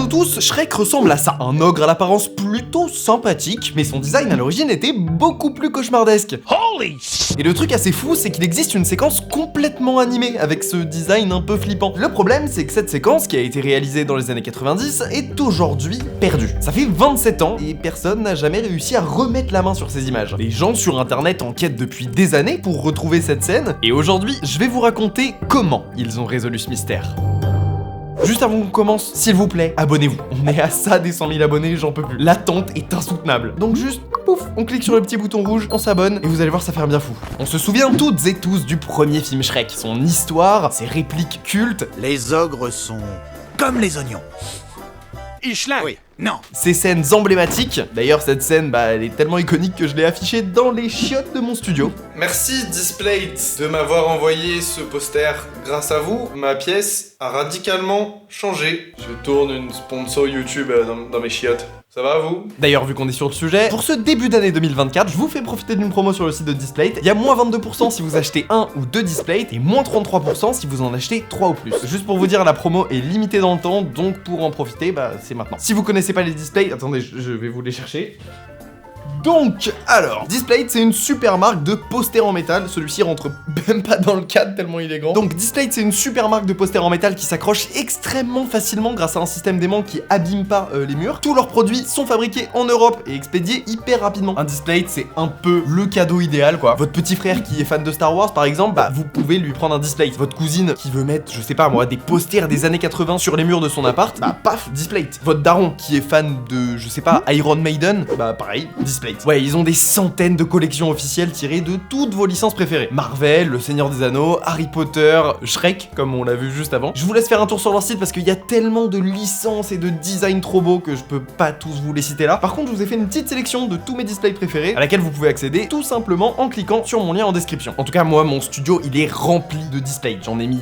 nous tous, Shrek ressemble à ça. Un ogre à l'apparence plutôt sympathique, mais son design à l'origine était beaucoup plus cauchemardesque. Holy! Et le truc assez fou, c'est qu'il existe une séquence complètement animée avec ce design un peu flippant. Le problème, c'est que cette séquence, qui a été réalisée dans les années 90, est aujourd'hui perdue. Ça fait 27 ans et personne n'a jamais réussi à remettre la main sur ces images. Les gens sur internet enquêtent depuis des années pour retrouver cette scène, et aujourd'hui, je vais vous raconter comment ils ont résolu ce mystère. Juste avant qu'on commence, s'il vous plaît, abonnez-vous. On est à ça des 100 000 abonnés, j'en peux plus. L'attente est insoutenable. Donc juste, pouf, on clique sur le petit bouton rouge, on s'abonne, et vous allez voir, ça fait un bien fou. On se souvient toutes et tous du premier film Shrek. Son histoire, ses répliques cultes. Les ogres sont comme les oignons. Ishlin! Oui, non. Ces scènes emblématiques. D'ailleurs, cette scène, elle est tellement iconique que je l'ai affichée dans les chiottes de mon studio. Merci Displate de m'avoir envoyé ce poster. Grâce à vous, ma pièce a radicalement changé. Je tourne une sponsor YouTube dans mes chiottes. Ça va vous? D'ailleurs, vu qu'on est sur le sujet, pour ce début d'année 2024, je vous fais profiter d'une promo sur le site de Displate. Il y a moins 22% si vous achetez un ou deux Displate et moins 33% si vous en achetez 3 ou plus. Juste pour vous dire, la promo est limitée dans le temps, donc pour en profiter, c'est maintenant. Si vous connaissez pas les Displate, attendez, je vais vous les chercher. Donc, alors, Displate, c'est une super marque de posters en métal. Celui-ci rentre même pas dans le cadre tellement il est grand. Donc, Displate, c'est une super marque de posters en métal qui s'accroche extrêmement facilement grâce à un système d'aimant qui abîme pas les murs. Tous leurs produits sont fabriqués en Europe et expédiés hyper rapidement. Un Displate, c'est un peu le cadeau idéal, quoi. Votre petit frère qui est fan de Star Wars, par exemple, vous pouvez lui prendre un Displate. Votre cousine qui veut mettre, je sais pas moi, des posters des années 80 sur les murs de son appart, paf, Displate. Votre daron qui est fan de, je sais pas, Iron Maiden, pareil, Displate. Ouais, ils ont des centaines de collections officielles tirées de toutes vos licences préférées. Marvel, Le Seigneur des Anneaux, Harry Potter, Shrek, comme on l'a vu juste avant. Je vous laisse faire un tour sur leur site parce qu'il y a tellement de licences et de designs trop beaux que je peux pas tous vous les citer là. Par contre, je vous ai fait une petite sélection de tous mes displays préférés à laquelle vous pouvez accéder tout simplement en cliquant sur mon lien en description. En tout cas, moi, mon studio, il est rempli de displays. J'en ai mis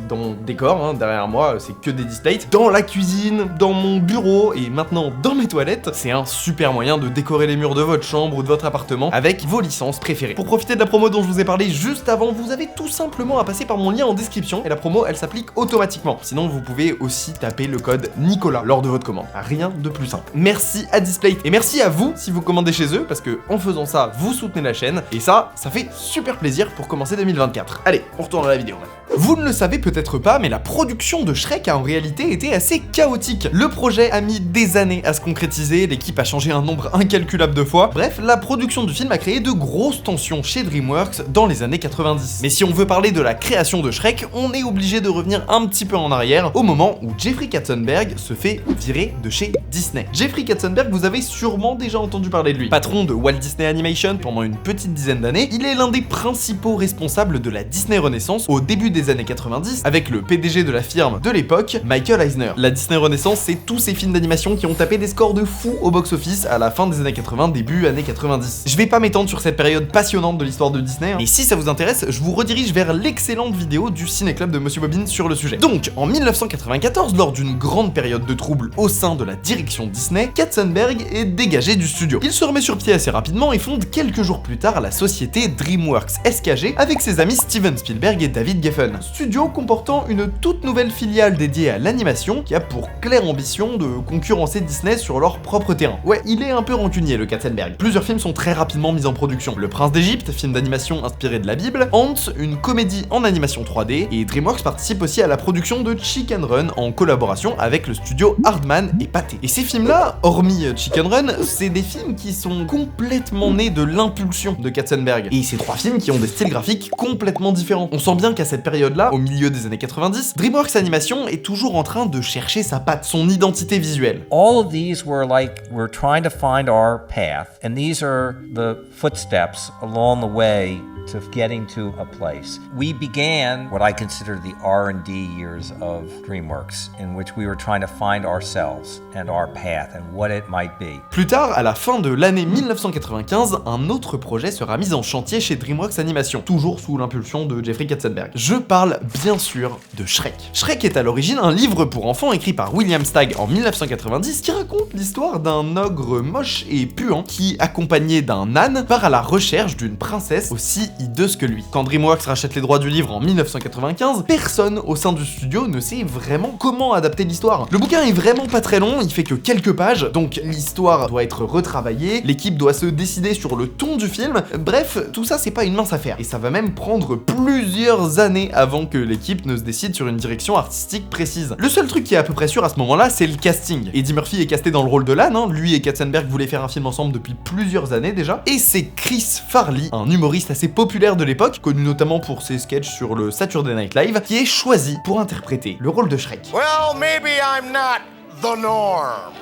dans mon décor, derrière moi, c'est que des displays. Dans la cuisine, dans mon bureau et maintenant dans mes toilettes. C'est un super moyen de décorer les murs de votre chambre ou de votre appartement avec vos licences préférées. Pour profiter de la promo dont je vous ai parlé juste avant, vous avez tout simplement à passer par mon lien en description et la promo elle s'applique automatiquement. Sinon vous pouvez aussi taper le code Nicolas lors de votre commande. Rien de plus simple. Merci à Displate et merci à vous si vous commandez chez eux parce que en faisant ça vous soutenez la chaîne et ça fait super plaisir pour commencer 2024. Allez, on retourne à la vidéo. Vous ne le savez peut-être pas, mais la production de Shrek a en réalité été assez chaotique. Le projet a mis des années à se concrétiser, l'équipe a changé un nombre incalculable de fois. Bref, la production du film a créé de grosses tensions chez DreamWorks dans les années 90. Mais si on veut parler de la création de Shrek, on est obligé de revenir un petit peu en arrière, au moment où Jeffrey Katzenberg se fait virer de chez Disney. Jeffrey Katzenberg, vous avez sûrement déjà entendu parler de lui. Patron de Walt Disney Animation pendant une petite dizaine d'années, il est l'un des principaux responsables de la Disney Renaissance au début des années 90, avec le PDG de la firme de l'époque, Michael Eisner. La Disney Renaissance, c'est tous ces films d'animation qui ont tapé des scores de fou au box-office à la fin des années 80, début années 90. Je vais pas m'étendre sur cette période passionnante de l'histoire de Disney, mais si ça vous intéresse, je vous redirige vers l'excellente vidéo du Ciné-Club de Monsieur Bobbin sur le sujet. Donc, en 1994, lors d'une grande période de troubles au sein de la direction Disney, Katzenberg est dégagé du studio. Il se remet sur pied assez rapidement et fonde quelques jours plus tard la société DreamWorks SKG avec ses amis Steven Spielberg et David Geffen. Studio comportant une toute nouvelle filiale dédiée à l'animation qui a pour claire ambition de concurrencer Disney sur leur propre terrain. Ouais, il est un peu rancunier le Katzenberg. Plusieurs films sont très rapidement mis en production. Le Prince d'Égypte, film d'animation inspiré de la Bible, Ants, une comédie en animation 3D, et DreamWorks participe aussi à la production de Chicken Run en collaboration avec le studio Hardman et Pathé. Et ces films-là, hormis Chicken Run, c'est des films qui sont complètement nés de l'impulsion de Katzenberg. Et ces trois films qui ont des styles graphiques complètement différents. On sent bien qu'à cette période-là, au milieu des années 90, DreamWorks Animation est toujours en train de chercher sa patte, son identité visuelle. All of these we're trying to find our path, and these are the footsteps along the way to getting to a place. We began what I consider the R&D years of DreamWorks, in which we were trying to find ourselves and our path and what it might be. Plus tard, à la fin de l'année 1995, un autre projet sera mis en chantier chez DreamWorks Animation, toujours sous l'impulsion de Jeffrey Katzenberg. Je parle bien sûr de Shrek. Shrek est à l'origine un livre pour enfants écrit par William Stagg en 1990 qui raconte l'histoire d'un ogre moche et puant qui, accompagné d'un âne, part à la recherche d'une princesse aussi hideuse que lui. Quand DreamWorks rachète les droits du livre en 1995, personne au sein du studio ne sait vraiment comment adapter l'histoire. Le bouquin est vraiment pas très long, il fait que quelques pages, donc l'histoire doit être retravaillée, l'équipe doit se décider sur le ton du film, bref, tout ça c'est pas une mince affaire. Et ça va même prendre plusieurs années avant que l'équipe ne se décide sur une direction artistique précise. Le seul truc qui est à peu près sûr à ce moment-là, c'est le casting. Eddie Murphy est casté dans le rôle de Lan, lui et Katzenberg voulaient faire un film ensemble depuis plusieurs années déjà, et c'est Chris Farley, un humoriste assez populaire de l'époque, connu notamment pour ses sketchs sur le Saturday Night Live, qui est choisi pour interpréter le rôle de Shrek. Well, maybe I'm not the norm.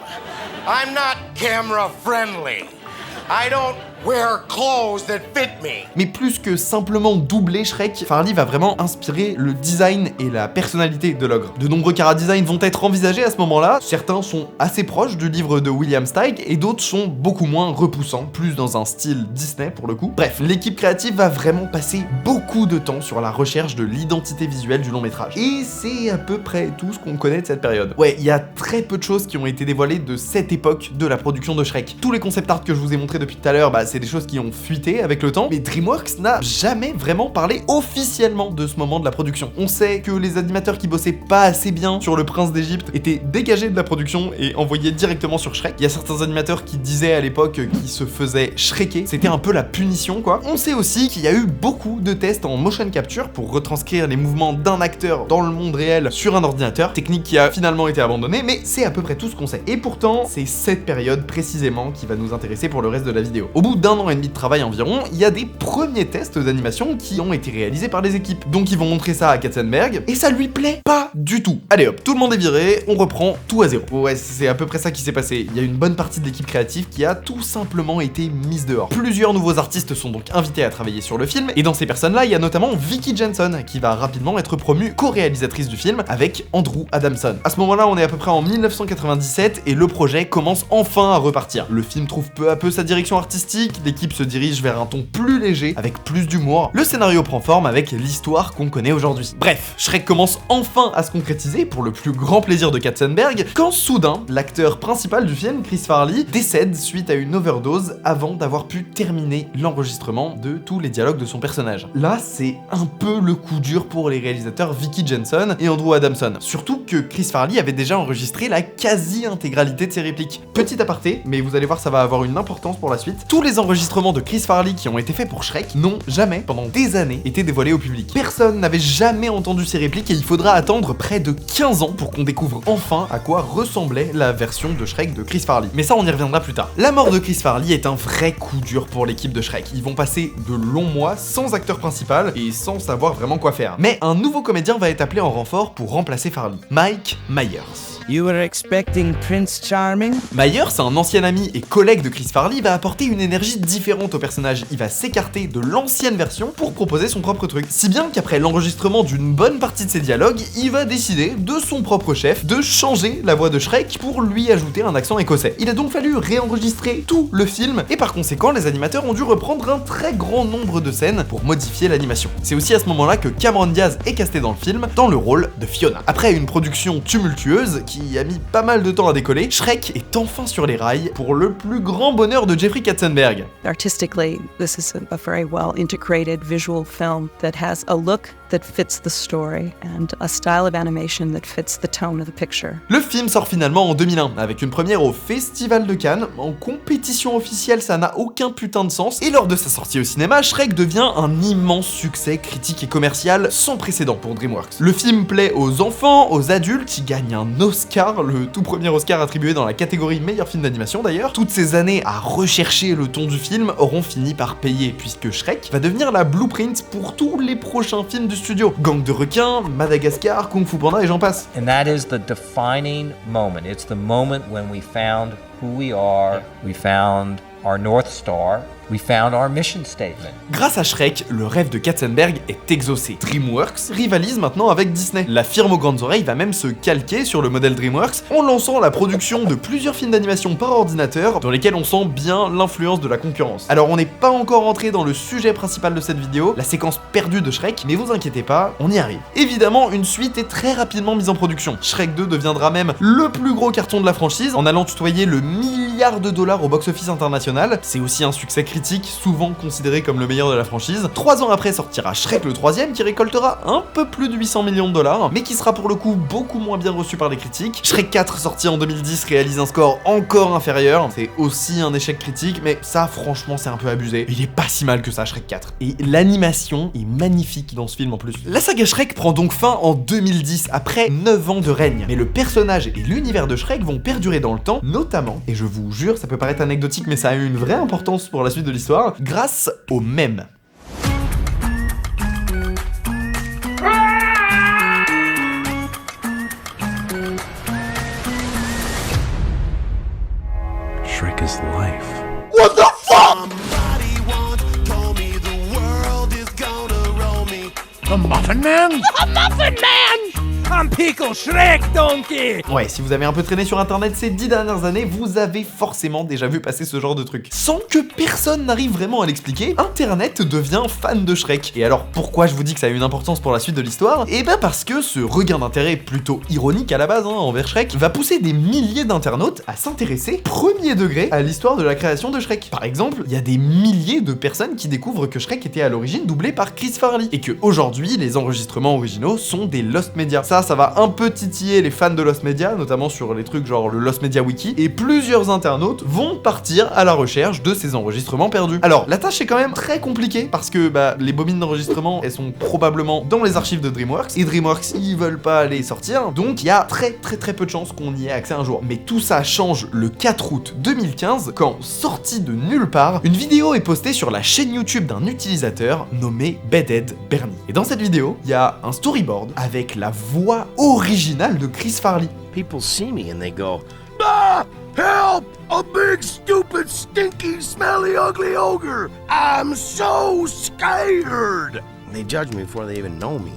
I'm not camera friendly. I don't wear clothes that fit me. Mais plus que simplement doubler Shrek, Farley va vraiment inspirer le design et la personnalité de l'ogre. De nombreux chara-designs vont être envisagés à ce moment-là, certains sont assez proches du livre de William Steig et d'autres sont beaucoup moins repoussants, plus dans un style Disney pour le coup. Bref, l'équipe créative va vraiment passer beaucoup de temps sur la recherche de l'identité visuelle du long métrage. Et c'est à peu près tout ce qu'on connaît de cette période. Ouais, il y a très peu de choses qui ont été dévoilées de cette époque de la production de Shrek. Tous les concept art que je vous ai montrés depuis tout à l'heure, c'est des choses qui ont fuité avec le temps, mais DreamWorks n'a jamais vraiment parlé officiellement de ce moment de la production. On sait que les animateurs qui bossaient pas assez bien sur Le Prince d'Égypte étaient dégagés de la production et envoyés directement sur Shrek. Il y a certains animateurs qui disaient à l'époque qu'ils se faisaient shreker, c'était un peu la punition quoi. On sait aussi qu'il y a eu beaucoup de tests en motion capture pour retranscrire les mouvements d'un acteur dans le monde réel sur un ordinateur, technique qui a finalement été abandonnée, mais c'est à peu près tout ce qu'on sait. Et pourtant, c'est cette période précisément qui va nous intéresser pour le reste de la vidéo. Au bout d'un an et demi de travail environ, il y a des premiers tests d'animation qui ont été réalisés par les équipes. Donc ils vont montrer ça à Katzenberg, et ça lui plaît pas du tout. Allez hop, tout le monde est viré, on reprend tout à zéro. Ouais, c'est à peu près ça qui s'est passé. Il y a une bonne partie de l'équipe créative qui a tout simplement été mise dehors. Plusieurs nouveaux artistes sont donc invités à travailler sur le film, et dans ces personnes-là, il y a notamment Vicky Jenson, qui va rapidement être promue co-réalisatrice du film avec Andrew Adamson. À ce moment-là, on est à peu près en 1997, et le projet commence enfin à repartir. Le film trouve peu à peu sa direction artistique, l'équipe se dirige vers un ton plus léger, avec plus d'humour. Le scénario prend forme avec l'histoire qu'on connaît aujourd'hui. Bref, Shrek commence enfin à se concrétiser pour le plus grand plaisir de Katzenberg, quand soudain, l'acteur principal du film, Chris Farley, décède suite à une overdose avant d'avoir pu terminer l'enregistrement de tous les dialogues de son personnage. Là, c'est un peu le coup dur pour les réalisateurs Vicky Jenson et Andrew Adamson. Surtout que Chris Farley avait déjà enregistré la quasi-intégralité de ses répliques. Petit aparté, mais vous allez voir ça va avoir une importance pour la suite. Tous les enregistrements de Chris Farley qui ont été faits pour Shrek n'ont jamais, pendant des années, été dévoilés au public. Personne n'avait jamais entendu ces répliques et il faudra attendre près de 15 ans pour qu'on découvre enfin à quoi ressemblait la version de Shrek de Chris Farley. Mais ça, on y reviendra plus tard. La mort de Chris Farley est un vrai coup dur pour l'équipe de Shrek. Ils vont passer de longs mois sans acteur principal et sans savoir vraiment quoi faire. Mais un nouveau comédien va être appelé en renfort pour remplacer Farley, Mike Myers. You were expecting Prince Charming? Myers, un ancien ami et collègue de Chris Farley, va apporter une énergie différente au personnage. Il va s'écarter de l'ancienne version pour proposer son propre truc. Si bien qu'après l'enregistrement d'une bonne partie de ses dialogues, il va décider, de son propre chef, de changer la voix de Shrek pour lui ajouter un accent écossais. Il a donc fallu réenregistrer tout le film, et par conséquent, les animateurs ont dû reprendre un très grand nombre de scènes pour modifier l'animation. C'est aussi à ce moment-là que Cameron Diaz est casté dans le film, dans le rôle de Fiona. Après une production tumultueuse, qui a mis pas mal de temps à décoller, Shrek est enfin sur les rails pour le plus grand bonheur de Jeffrey Katzenberg. Artistically, this is a very well integrated visual film that has a look that fits the story and a style of animation that fits the tone of the picture. Le film sort finalement en 2001, avec une première au Festival de Cannes. En compétition officielle, ça n'a aucun putain de sens. Et lors de sa sortie au cinéma, Shrek devient un immense succès critique et commercial sans précédent pour DreamWorks. Le film plaît aux enfants, aux adultes, il gagne un Oscar, le tout premier Oscar attribué dans la catégorie meilleur film d'animation d'ailleurs. Toutes ces années à rechercher le ton du film auront fini par payer, puisque Shrek va devenir la blueprint pour tous les prochains films du studio. Gang de requins, Madagascar, Kung Fu Panda et j'en passe. And that is the defining moment. It's the moment when we found who we are, we found our North Star, we found our mission statement. Grâce à Shrek, le rêve de Katzenberg est exaucé. DreamWorks rivalise maintenant avec Disney. La firme aux grandes oreilles va même se calquer sur le modèle DreamWorks en lançant la production de plusieurs films d'animation par ordinateur dans lesquels on sent bien l'influence de la concurrence. Alors on n'est pas encore entré dans le sujet principal de cette vidéo, la séquence perdue de Shrek, mais vous inquiétez pas, on y arrive. Évidemment, une suite est très rapidement mise en production. Shrek 2 deviendra même le plus gros carton de la franchise en allant tutoyer le $1 milliard au box-office international. C'est aussi un succès critique critique, souvent considéré comme le meilleur de la franchise. 3 ans après sortira Shrek le 3ème qui récoltera un peu plus de 800 millions de dollars, mais qui sera pour le coup beaucoup moins bien reçu par les critiques. Shrek 4 sorti en 2010 réalise un score encore inférieur, c'est aussi un échec critique, mais ça franchement c'est un peu abusé. Il est pas si mal que ça Shrek 4. Et l'animation est magnifique dans ce film en plus. La saga Shrek prend donc fin en 2010, après 9 ans de règne, mais le personnage et l'univers de Shrek vont perdurer dans le temps, notamment, et je vous jure ça peut paraître anecdotique mais ça a eu une vraie importance pour la suite de l'histoire, grâce aux mèmes. Shrek is life. What the fuck? Somebody once told me the world is gonna roll me. The Muffin Man? I'm Pickle Shrek, donkey! Ouais, si vous avez un peu traîné sur internet ces 10 dernières années, vous avez forcément déjà vu passer ce genre de truc. Sans que personne n'arrive vraiment à l'expliquer, internet devient fan de Shrek. Et alors pourquoi je vous dis que ça a une importance pour la suite de l'histoire? Eh ben parce que ce regain d'intérêt plutôt ironique à la base envers Shrek va pousser des milliers d'internautes à s'intéresser premier degré à l'histoire de la création de Shrek. Par exemple, il y a des milliers de personnes qui découvrent que Shrek était à l'origine doublé par Chris Farley et que aujourd'hui les enregistrements originaux sont des Lost Media. Ça va un peu titiller les fans de Lost Media, notamment sur les trucs genre le Lost Media Wiki, et plusieurs internautes vont partir à la recherche de ces enregistrements perdus. Alors, la tâche est quand même très compliquée, parce que les bobines d'enregistrement, elles sont probablement dans les archives de DreamWorks, et DreamWorks, ils veulent pas les sortir, donc il y a très peu de chances qu'on y ait accès un jour. Mais tout ça change le 4 août 2015, quand, sorti de nulle part, une vidéo est postée sur la chaîne YouTube d'un utilisateur nommé Bedhead Bernie. Et dans cette vidéo, il y a un storyboard avec la voix originale de Chris Farley. People see me and they go, ah! Help! A big, stupid, stinky, smelly, ugly ogre! I'm so scared! They judge me before they even know me.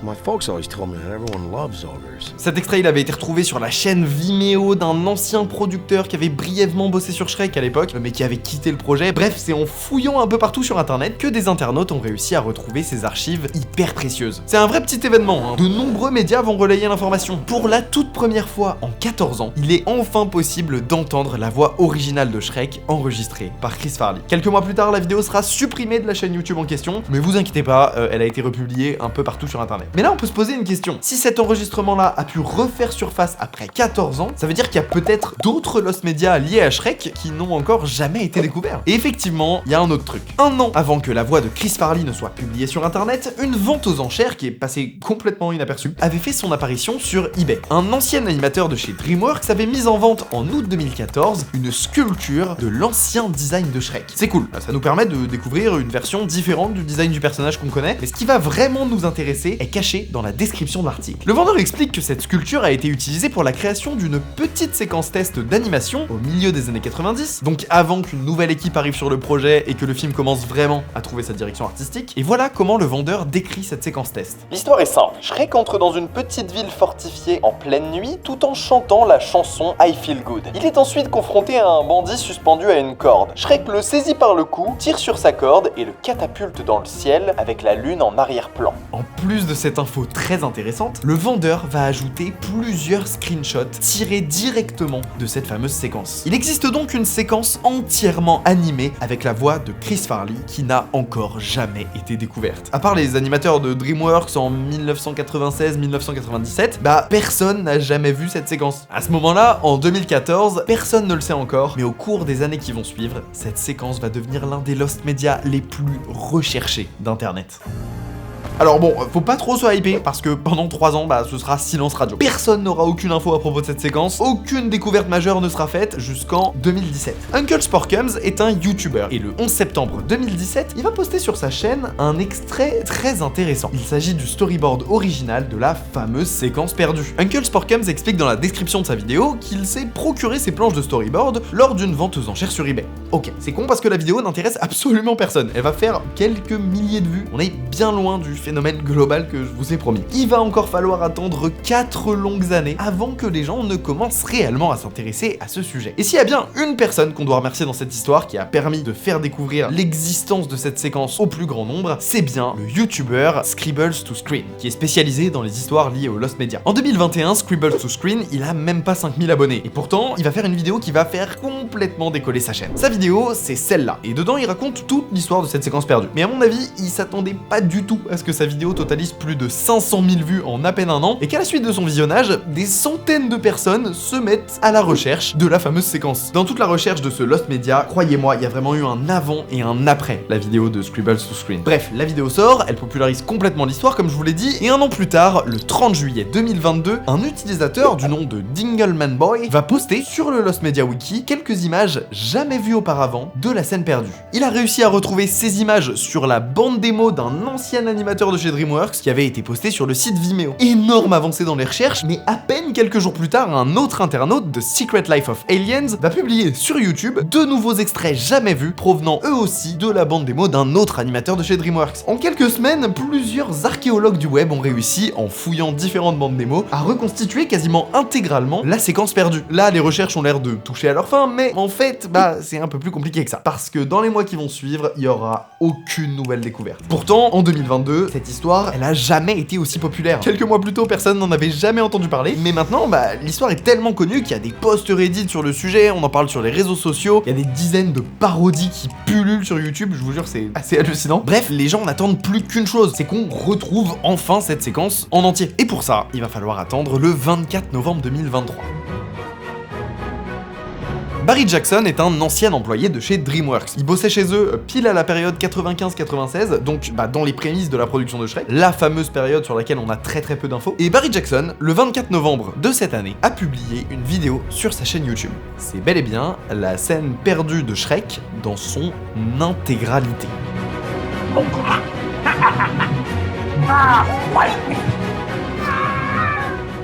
My folks always told me that everyone loves ogres. Cet extrait, il avait été retrouvé sur la chaîne Vimeo d'un ancien producteur qui avait brièvement bossé sur Shrek à l'époque, mais qui avait quitté le projet. Bref, c'est en fouillant un peu partout sur internet que des internautes ont réussi à retrouver ces archives hyper précieuses. C'est un vrai petit événement, hein. De nombreux médias vont relayer l'information. Pour la toute première fois en 14 ans, il est enfin possible d'entendre la voix originale de Shrek enregistrée par Chris Farley. Quelques mois plus tard, la vidéo sera supprimée de la chaîne YouTube en question, mais vous inquiétez pas, elle a été republiée un peu partout sur internet. Mais là, on peut se poser une question. Si cet enregistrement-là a pu refaire surface après 14 ans, ça veut dire qu'il y a peut-être d'autres Lost Media liés à Shrek qui n'ont encore jamais été découverts. Et effectivement, il y a un autre truc. Un an avant que la voix de Chris Farley ne soit publiée sur internet, une vente aux enchères qui est passée complètement inaperçue avait fait son apparition sur eBay. Un ancien animateur de chez DreamWorks avait mis en vente en août 2014 une sculpture de l'ancien design de Shrek. C'est cool, ça nous permet de découvrir une version différente du design du personnage qu'on connaît, mais ce qui va vraiment nous intéresser est caché dans la description de l'article. Le vendeur explique que cette sculpture a été utilisée pour la création d'une petite séquence test d'animation au milieu des années 90, donc avant qu'une nouvelle équipe arrive sur le projet et que le film commence vraiment à trouver sa direction artistique. Et voilà comment le vendeur décrit cette séquence test. L'histoire est simple. Shrek entre dans une petite ville fortifiée en pleine nuit tout en chantant la chanson I Feel Good. Il est ensuite confronté à un bandit suspendu à une corde. Shrek le saisit par le cou, tire sur sa corde et le catapulte dans le ciel avec la lune en arrière-plan. En plus de cette info très intéressante, le vendeur va ajouter plusieurs screenshots tirés directement de cette fameuse séquence. Il existe donc une séquence entièrement animée avec la voix de Chris Farley qui n'a encore jamais été découverte. À part les animateurs de DreamWorks en 1996-1997, personne n'a jamais vu cette séquence. À ce moment-là, en 2014, personne ne le sait encore, mais au cours des années qui vont suivre, cette séquence va devenir l'un des Lost Media les plus recherchés d'internet. Alors bon, faut pas trop se hyper parce que pendant 3 ans, ce sera silence radio. Personne n'aura aucune info à propos de cette séquence, aucune découverte majeure ne sera faite jusqu'en 2017. Uncle Sporkums est un YouTuber et le 11 septembre 2017, il va poster sur sa chaîne un extrait très intéressant. Il s'agit du storyboard original de la fameuse séquence perdue. Uncle Sporkums explique dans la description de sa vidéo qu'il s'est procuré ses planches de storyboard lors d'une vente aux enchères sur eBay. Ok, c'est con parce que la vidéo n'intéresse absolument personne. Elle va faire quelques milliers de vues. On est bien loin du fait phénomène global que je vous ai promis. Il va encore falloir attendre 4 longues années avant que les gens ne commencent réellement à s'intéresser à ce sujet. Et s'il y a bien une personne qu'on doit remercier dans cette histoire qui a permis de faire découvrir l'existence de cette séquence au plus grand nombre, c'est bien le youtubeur Scribbles2Screen, qui est spécialisé dans les histoires liées aux Lost Media. En 2021, Scribbles2Screen, il a même pas 5000 abonnés, et pourtant, il va faire une vidéo qui va faire complètement décoller sa chaîne. Sa vidéo, c'est celle-là, et dedans, il raconte toute l'histoire de cette séquence perdue. Mais à mon avis, il s'attendait pas du tout à ce que sa vidéo totalise plus de 500 000 vues en à peine un an, et qu'à la suite de son visionnage, des centaines de personnes se mettent à la recherche de la fameuse séquence. Dans toute la recherche de ce Lost Media, croyez-moi, il y a vraiment eu un avant et un après la vidéo de Scribbles2Screen. Bref, la vidéo sort, elle popularise complètement l'histoire comme je vous l'ai dit, et un an plus tard, le 30 juillet 2022, un utilisateur du nom de Dinglemanboy va poster sur le Lost Media Wiki quelques images jamais vues auparavant de la scène perdue. Il a réussi à retrouver ces images sur la bande démo d'un ancien animateur de chez DreamWorks qui avait été posté sur le site Vimeo. Énorme avancée dans les recherches, mais à peine quelques jours plus tard, un autre internaute de Secret Life of Aliens va publier sur YouTube de nouveaux extraits jamais vus provenant eux aussi de la bande démo d'un autre animateur de chez DreamWorks. En quelques semaines, plusieurs archéologues du web ont réussi, en fouillant différentes bandes démo, à reconstituer quasiment intégralement la séquence perdue. Là, les recherches ont l'air de toucher à leur fin, mais en fait, c'est un peu plus compliqué que ça. Parce que dans les mois qui vont suivre, il y aura aucune nouvelle découverte. Pourtant, en 2022, cette histoire, elle a jamais été aussi populaire. Quelques mois plus tôt, personne n'en avait jamais entendu parler, mais maintenant, l'histoire est tellement connue qu'il y a des posts Reddit sur le sujet, on en parle sur les réseaux sociaux, il y a des dizaines de parodies qui pullulent sur YouTube, je vous jure, c'est assez hallucinant. Bref, les gens n'attendent plus qu'une chose, c'est qu'on retrouve enfin cette séquence en entier. Et pour ça, il va falloir attendre le 24 novembre 2023. Barry Jackson est un ancien employé de chez DreamWorks. Il bossait chez eux pile à la période 95-96, donc dans les prémices de la production de Shrek, la fameuse période sur laquelle on a très peu d'infos. Et Barry Jackson, le 24 novembre de cette année, a publié une vidéo sur sa chaîne YouTube. C'est bel et bien la scène perdue de Shrek dans son intégralité.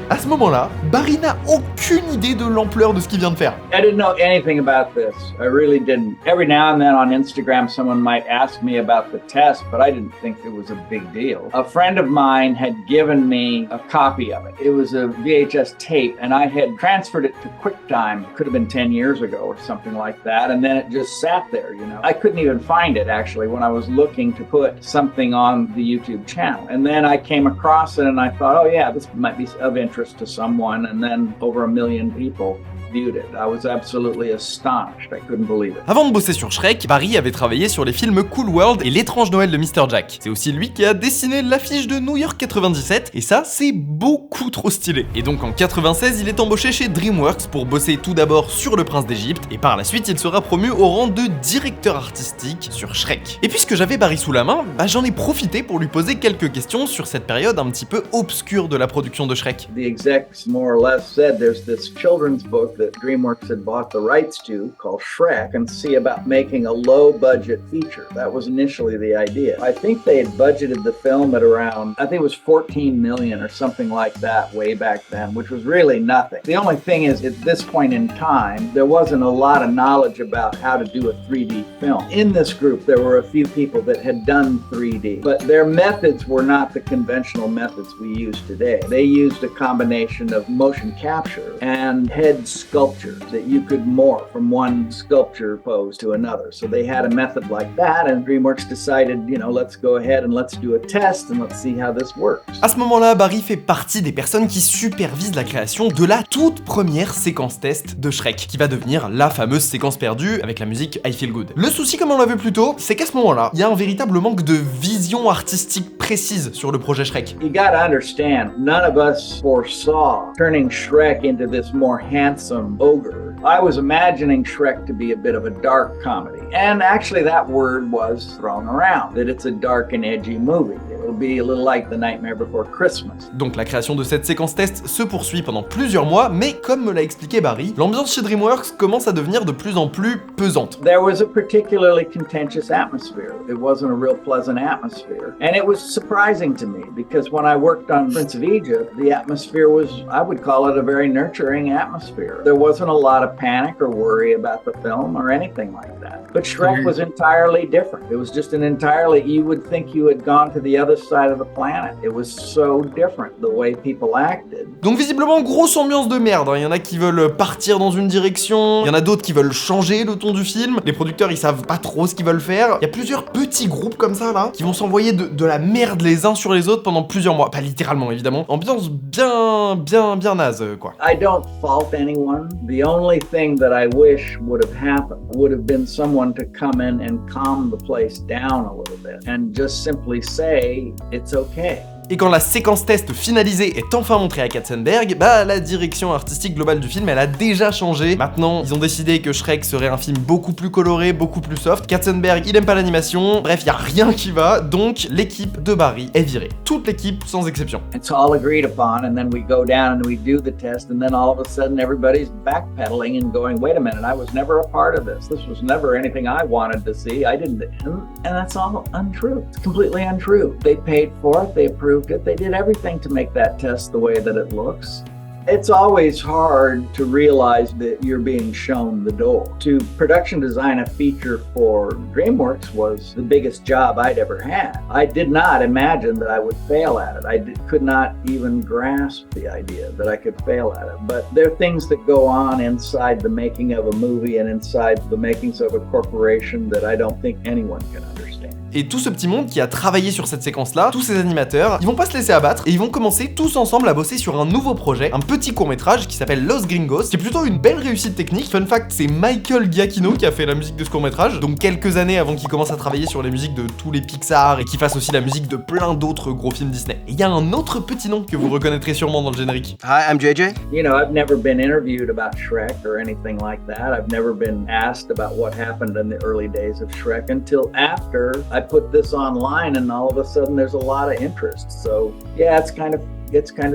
À ce moment-là, Barry n'a aucune idée de l'ampleur de ce qu'il vient de faire. I didn't know anything about this. I really didn't. Every now and then on Instagram, someone might ask me about the test, but I didn't think it was a big deal. A friend of mine had given me a copy of it. It was a VHS tape, and I had transferred it to QuickTime. It could have been 10 years ago or something like that, and then it just sat there, you know. I couldn't even find it, actually, when I was looking to put something on the YouTube channel. And then I came across it, and I thought, oh yeah, this might be of interest to someone, and then over 1 million people viewed it. I was absolutely astonished. I couldn't believe it. Avant de bosser sur Shrek, Barry avait travaillé sur les films Cool World et L'étrange Noël de Mr. Jack. C'est aussi lui qui a dessiné l'affiche de New York 97, et ça, c'est beaucoup trop stylé. Et donc en 96, il est embauché chez DreamWorks pour bosser tout d'abord sur Le Prince d'Égypte, et par la suite, il sera promu au rang de directeur artistique sur Shrek. Et puisque j'avais Barry sous la main, j'en ai profité pour lui poser quelques questions sur cette période un petit peu obscure de la production de Shrek. The execs more or less said there's this children's book that DreamWorks had bought the rights to called Shrek and see about making a low-budget feature. That was initially the idea. I think they had budgeted the film at around, I think it was 14 million or something like that way back then, which was really nothing. The only thing is, at this point in time, there wasn't a lot of knowledge about how to do a 3D film. In this group, there were a few people that had done 3D, but their methods were not the conventional methods we use today. They used a combination of motion capture and head sculpture that you could morph from one sculpture pose to another. So they had a method like that, and DreamWorks decided, you know, let's go ahead and let's do a test and let's see how this works. À ce moment-là, Barry fait partie des personnes qui supervisent la création de la toute première séquence test de Shrek, qui va devenir la fameuse séquence perdue avec la musique I Feel Good. Le souci, comme on l'a vu plus tôt, c'est qu'à ce moment-là, il y a un véritable manque de vision artistique précise sur le projet Shrek. You gotta understand, none of us foresaw turning Shrek into this more handsome ogre. I was imagining Shrek to be a bit of a dark comedy. And actually that word was thrown around, that it's a dark and edgy movie. It'll be a little like The Nightmare Before Christmas. Donc la création de cette séquence test se poursuit pendant plusieurs mois, mais comme me l'a expliqué Barry, l'ambiance chez DreamWorks commence à devenir de plus en plus pesante. There was a particularly contentious atmosphere. It wasn't a real pleasant atmosphere. And it was surprising to me, because when I worked on Prince of Egypt, the atmosphere was, I would call it a very nurturing atmosphere. There wasn't a lot of panic or worry about the film or anything like that. But Shrek was entirely different. It was just an entirely, you would think you had gone to the other farthest side of the planet. It was so different, the way people acted. Donc visiblement, grosse ambiance de merde, hein. Il y en a qui veulent partir dans une direction, il y en a d'autres qui veulent changer le ton du film, les producteurs ils savent pas trop ce qu'ils veulent faire. Il y a plusieurs petits groupes comme ça là, qui vont s'envoyer de la merde les uns sur les autres pendant plusieurs mois. Pas littéralement évidemment, ambiance bien naze quoi. I don't fault anyone. The only thing that I wish would have happened would have been someone to come in and calm the place down a little bit and just simply say, it's okay. Et quand la séquence test finalisée est enfin montrée à Katzenberg, bah la direction artistique globale du film elle a déjà changé. Maintenant, ils ont décidé que Shrek serait un film beaucoup plus coloré, beaucoup plus soft. Katzenberg, il aime pas l'animation, bref, y a rien qui va, donc l'équipe de Barry est virée. Toute l'équipe sans exception. It's all agreed upon, and then we go down and we do the test, and then all of a sudden everybody's backpedaling and going, wait a minute, I was never a part of this. This was never anything I wanted to see. I didn't, and that's all untrue. It's completely untrue. They paid for it, they approved it. They did everything to make that test the way that it looks. It's always hard to realize that you're being shown the door. To production design a feature for DreamWorks was the biggest job I'd ever had. I did not imagine that I would fail at it. Could not even grasp the idea that I could fail at it. But there are things that go on inside the making of a movie and inside the makings of a corporation that I don't think anyone can understand. Et tout ce petit monde qui a travaillé sur cette séquence-là, tous ces animateurs, ils vont pas se laisser abattre et ils vont commencer tous ensemble à bosser sur un nouveau projet, un petit court-métrage qui s'appelle Los Gringos, qui est plutôt une belle réussite technique. Fun fact, c'est Michael Giacchino qui a fait la musique de ce court-métrage, donc quelques années avant qu'il commence à travailler sur les musiques de tous les Pixar et qu'il fasse aussi la musique de plein d'autres gros films Disney. Et il y a un autre petit nom que vous reconnaîtrez sûrement dans le générique. Hi, I'm JJ. You know, I've never been interviewed about Shrek or anything like that. I've never been asked about what happened in the early days of Shrek until after I put this online, and all of a sudden there's a lot of interest. So yeah, it's kind of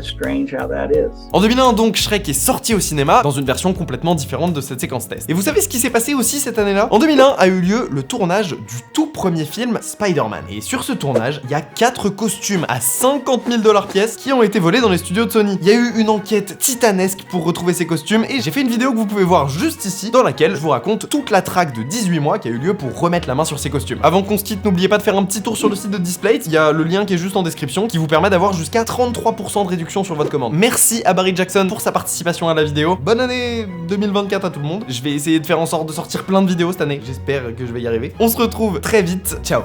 strange how that is. En 2001 donc, Shrek est sorti au cinéma dans une version complètement différente de cette séquence test. Et vous savez ce qui s'est passé aussi cette année-là? En 2001 a eu lieu le tournage du tout premier film Spider-Man. Et sur ce tournage, il y a 4 costumes à 50 000 $ pièce qui ont été volés dans les studios de Sony. Il y a eu une enquête titanesque pour retrouver ces costumes et j'ai fait une vidéo que vous pouvez voir juste ici dans laquelle je vous raconte toute la traque de 18 mois qui a eu lieu pour remettre la main sur ces costumes. Avant qu'on se quitte, n'oubliez pas de faire un petit tour sur le site de Displate, il y a le lien qui est juste en description qui vous permet d'avoir jusqu'à 33% de réduction sur votre commande. Merci à Barry Jackson pour sa participation à la vidéo. Bonne année 2024 à tout le monde. Je vais essayer de faire en sorte de sortir plein de vidéos cette année. J'espère que je vais y arriver. On se retrouve très vite. Ciao.